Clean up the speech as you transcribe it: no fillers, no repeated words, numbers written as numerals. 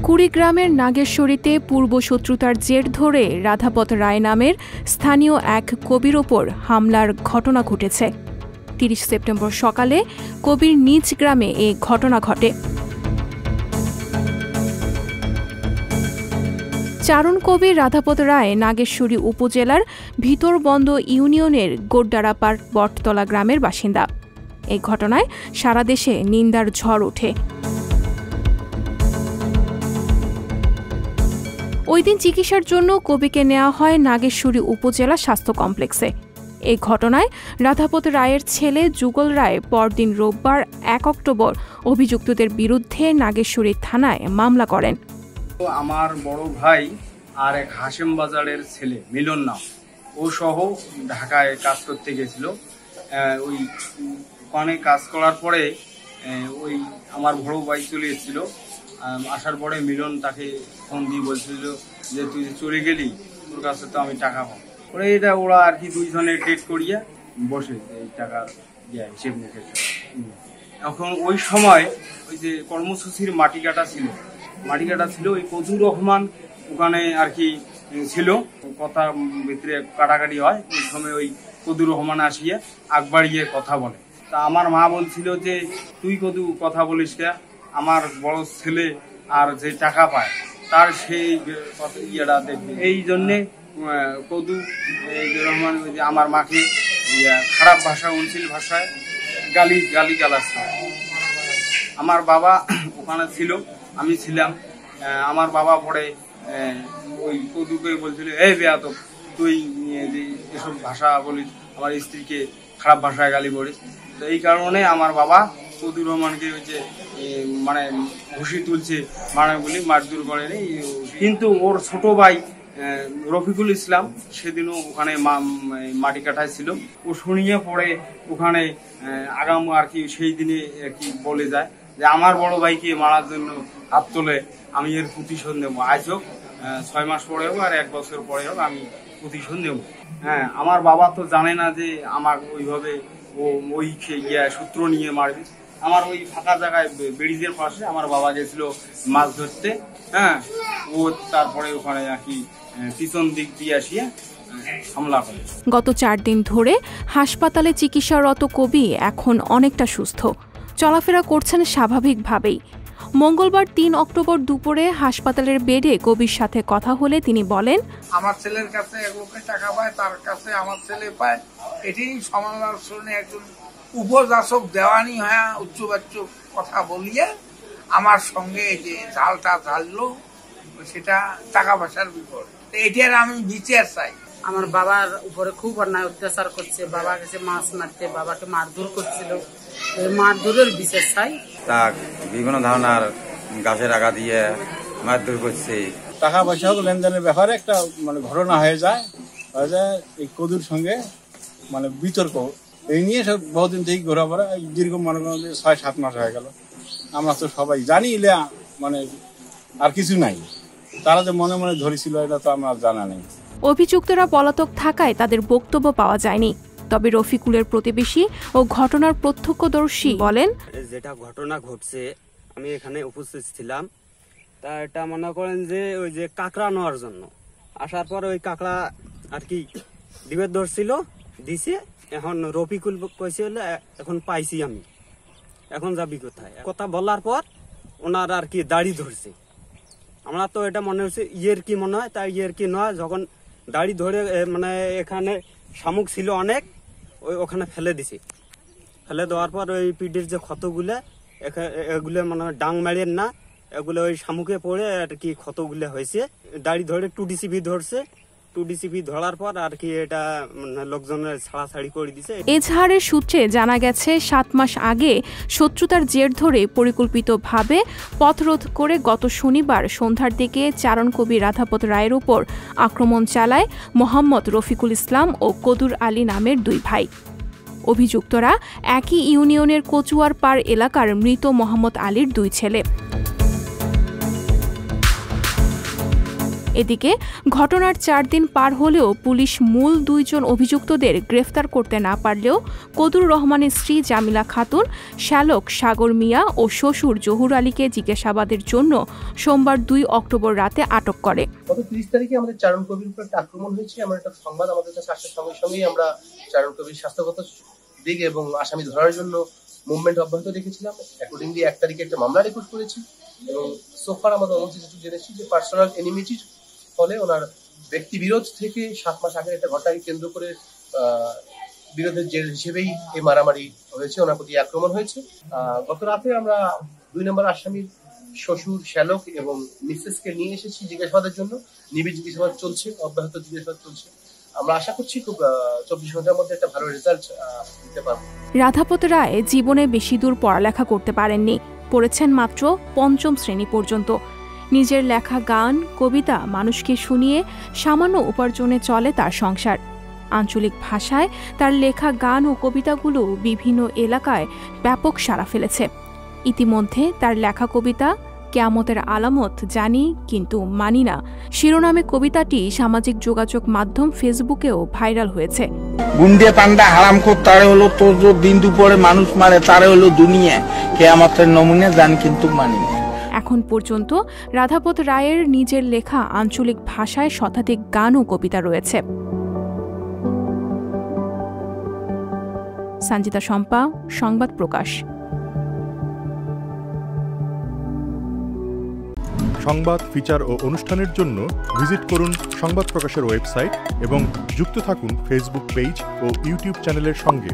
কুড়িগ্রামের নাগেশ্বরীতে পূর্বশত্রুতার জের ধরে রাধাপত রায় নামের স্থানীয় এক কবির ওপর হামলার ঘটনা ঘটেছে। ৩০ সেপ্টেম্বর সকালে কবির নিজ গ্রামে এ ঘটনা ঘটে। চারণ কবি রাধাপত রায় নাগেশ্বরী উপজেলার ভিতরবন্দ ইউনিয়নের গোড্ডারাপাড় বটতলা গ্রামের বাসিন্দা। এই ঘটনায় সারা দেশে নিন্দার ঝড় ওঠে। ওই দিন চিকিৎসার জন্য কবিকে নেওয়া হয় নাগেশ্বরী উপজেলা স্বাস্থ্য কমপ্লেক্সে। এই ঘটনায় রাধাপত রায়ের ছেলে যুগল রায় পরদিন রোববার ১ অক্টোবর অভিযুক্তদের বিরুদ্ধে নাগেশ্বরী থানায় মামলা করেন। আমার বড় ভাই আর এক হাশেম বাজারের ছেলে মিলন নাম, ও সহ ঢাকায় কাজ করতে গেছিল। ওই ওখানে কাজ করার পরে ওই আমার বড় ভাই চলে এসেছিল। আসার পরে মিলন তাকে ফোন দিয়ে বলছিল যে তুই চলে গেলি, তোর কাছে তো আমি টাকা পাবো। ওরা এটা ওরা আর কি দুইজনে ডেট করিয়া বসে এই টাকার হিসেব মুখে। এখন ওই সময় ওই যে কর্মসূচির মাটি কাটা ছিল ওই কদুর রহমান ওখানে আর কি ছিল, কথা ভিতরে কাটাকাটি হয়। ওই সময় ওই কদুর রহমান আসিয়া আগ বাড়িয়ে কথা বলে। তা আমার মা বলছিল যে তুই কদু কথা বলিস না, আমার বড় ছেলে আর যে টাকা পায় তার সেই ইয়েটা দেখবে। এই জন্যে কদু রহমান আমার মাকে খারাপ ভাষা, অশ্লীল ভাষায় গালি গালাজ। আমার বাবা ওখানে ছিল, আমি ছিলাম। আমার বাবা পরে ওই কদুকে বলছিল, এই বেয়াদব তুই এসব ভাষা বলিস, আমার স্ত্রীকে খারাপ ভাষায় গালি বলিস। তো এই কারণে আমার বাবা কদুর রহমানকে হচ্ছে মানে ঘুষি তুলছে, মানে বলি মারধর করেনি। কিন্তু ওর ছোট ভাই রফিকুল ইসলাম সেদিনও ওখানে মাটি কাটায় ছিল। ও শুনিয়ে পরে ওখানে আগাম আর কি সেই দিনে আর কি বলে যায় যে আমার বড় ভাইকে মারার জন্য হাত তোলে, আমি এর প্রতিশোধ নেবো। আজ হোক ৬ মাস পরে হোক আর ১ বছর পরে হোক, আমি প্রতিশোধ নেব। হ্যাঁ, আমার বাবা তো জানে না যে আমার ওইভাবে ওই সূত্র নিয়ে মারবে। আমার ওই ফাঁকা জায়গায় ব্রিজের পাশে আমার বাবা গেছিল মাছ ধরতে। হ্যাঁ, ও তারপরে ওখানে আর কি পিছন দিক দিয়ে আসিয়া হামলা করে। গত ৪ দিন ধরে হাসপাতালে চিকিৎসারত কবি এখন অনেকটা সুস্থ, চলাফেরা করছেন স্বাভাবিকভাবেই। মঙ্গলবার ৩ অক্টোবর দুপুরে হাসপাতালের বেডে কবির সাথে কথা হলে তিনি বলেন, আমার ছেলের কাছে এক লোকের টাকা পায়, তার কাছে আমার ছেলে পায়। এটি সমালোচনে একজন উপযাচক দেওয়ানি হয়ে উচ্চবাচ্য কথা বলিয়ে আমার সঙ্গে যে ঝালটা ঝাললো, সেটা টাকা পয়সার বিপরীত। এটার আমি বিচার চাই। আমার বাবার উপরে খুব অন্যায় অত্যাচার করছে, বাবা কাছে মাছ মারতে, বাবাকে মারধর করছিল, মারধরের বিচার চাই। তাক বিভিন্ন ধরনের গাছের আগা দিয়ে মারধর করছে। টাকা পয়সা লেনদেনের ব্যাপারে একটা মানে ঘটনা হয়ে যায় এই কদুর সঙ্গে মানে বিতর্ক। এই নিয়ে সব বহুদিন থেকে ঘোরাফেরা, দীর্ঘ মনে করেন ৬-৭ মাস হয়ে গেল। আমরা তো সবাই জানি মানে আর কিছু নাই, তারা যে মনে মনে ধরেছিল এটা তো আমার জানা নেই। অভিযুক্তরা পলাতক থাকায় তাদের বক্তব্য পাওয়া যায়নি। তবে রফিকুলের প্রতিবেশী ও ঘটনার প্রত্যক্ষদর্শী বলেন, যেটা ঘটনা ঘটছে আমি এখানে উপস্থিত ছিলাম। তা এটা মনে করেন যে ওই যে কাঁকড়া নেওয়ার জন্য আসার পর ওই কাঁকড়া আর কি ডিবের ধরছিল, দিছে। এখন রফিকুল কইছে এখন পাইছি আমি, এখন যাবি কোথায়? কথা বলার পর ওনার আর কি দাড়ি ধরছে। আমরা তো এটা মনে হচ্ছে ইয়ের কি মনে হয়, তাই ইয়ের কি নয়। যখন দাড়ি ধরে মানে এখানে শামুক ছিল অনেক, ওখানে ফেলে দিছে। ফেলে দেওয়ার পর ওই পিঠের যে ক্ষতগুলো, এগুলো মানে ডাং মারিয়ে না, এগুলো ওই শামুকে পড়ে আর কি ক্ষতগুলো হয়েছে। দাড়ি ধরে 2DCP ধরছে, 2DCP ধরার পর আর কি এটা লোকজনের ছাড়াছাড়ি করে দিছে। এজাহারের সূত্রে জানা গেছে ৭ মাস আগে শত্রুতার জের ধরে পরিকল্পিতভাবে পথরোধ করে গত শনিবার সন্ধ্যার দিকে চারণ কবি রাধাপত রায়ের উপর আক্রমণ চালায় মোহাম্মদ রফিকুল ইসলাম ও কদুর আলী নামের 2 ভাই। অভিযুক্তরা একই ইউনিয়নের কচুয়ারপাড় এলাকার মৃত মোহাম্মদ আলীর 2 ছেলে। এদিকে ঘটনার 4 দিন পার হলেও পুলিশ মূল 2 জন অভিযুক্তদের গ্রেফতার করতে না পারলেও কদুর রহমানের স্ত্রী জামিলা খাতুন, শ্যালক সাগর মিয়া ও শ্বশুর জহুর আলীকে জিজ্ঞাসাবাদের জন্য সোমবার 2 অক্টোবর রাতে আটক করে। গত 30 তারিখে আমাদের চারণ কবির উপর একটা আক্রমণ হয়েছে। আমরা একটা সংবাদ আমাদের কাছে আসার সঙ্গে সঙ্গেই আমরা চারণ কবির স্বাস্থ্যগত দিক এবং আসামি ধরার জন্য মুভমেন্ট অব্যাহত রেখেছিলাম। অ্যাকর্ডিংলি 1 তারিখে একটা মামলা রেকর্ড করেছি এবং সোফার আমাদের অনন্ত যেটুকু জেনেছি যে পার্সোনাল এনিমিটির ফলে ওনার ব্যক্তি বিরোধ থেকে 7 মাস আগের একটা ঘটনাকে কেন্দ্র করে বিরোধের জের হিসেবেই এই মারামারি হয়েছে, ওনার প্রতি আক্রমণ হয়েছে। গত রাতে আমরা 2 নম্বর আসামির শ্বশুর শ্যালক এবং মিসেসকে নিয়ে এসেছি জিজ্ঞাসাবাদের জন্য। নিবিড় জিজ্ঞাসাবাদ চলছে, অব্যাহত জিজ্ঞাসাবাদ চলছে। আমরা আশা করছি খুব 24 ঘন্টার মধ্যে একটা ভালো রেজাল্ট দিতে পারবো। রাধাপত রায় জীবনে বেশি দূর পড়ালেখা করতে পারেননি, পড়েছেন মাত্র 5ম শ্রেণী পর্যন্ত। নিজের লেখা গান কবিতা মানুষকে শুনিয়ে সামান্য উপার্জনে চলে তার সংসার। আঞ্চলিক ভাষায় তার লেখা গান ও কবিতাগুলো বিভিন্ন এলাকায় ব্যাপক সাড়া ফেলেছে। ইতিমধ্যে তার লেখা কবিতা কিয়ামতের আলামত জানি কিন্তু মানি না শিরোনামে কবিতাটি সামাজিক যোগাযোগ মাধ্যম ফেসবুকেও ভাইরাল হয়েছে। গুন্ডে পান্ডা হারামখোর তারে হলো তোর দিন দুপুরে মানুষ মারে তারে হলো দুনিয়া কিয়ামতের নমুনা জানি কিন্তু মানি না। এখন পর্যন্ত রাধাপত রায়ের নিজের লেখা আঞ্চলিক ভাষায় শতাধিক গান ও কবিতা রয়েছে। সঞ্জিতা শম্পা, সংবাদ প্রকাশ। সংবাদ, ফিচার ও অনুষ্ঠানের জন্য ভিজিট করুন সংবাদ প্রকাশের ওয়েবসাইট এবং যুক্ত থাকুন ফেসবুক পেজ ও ইউটিউব চ্যানেলের সঙ্গে।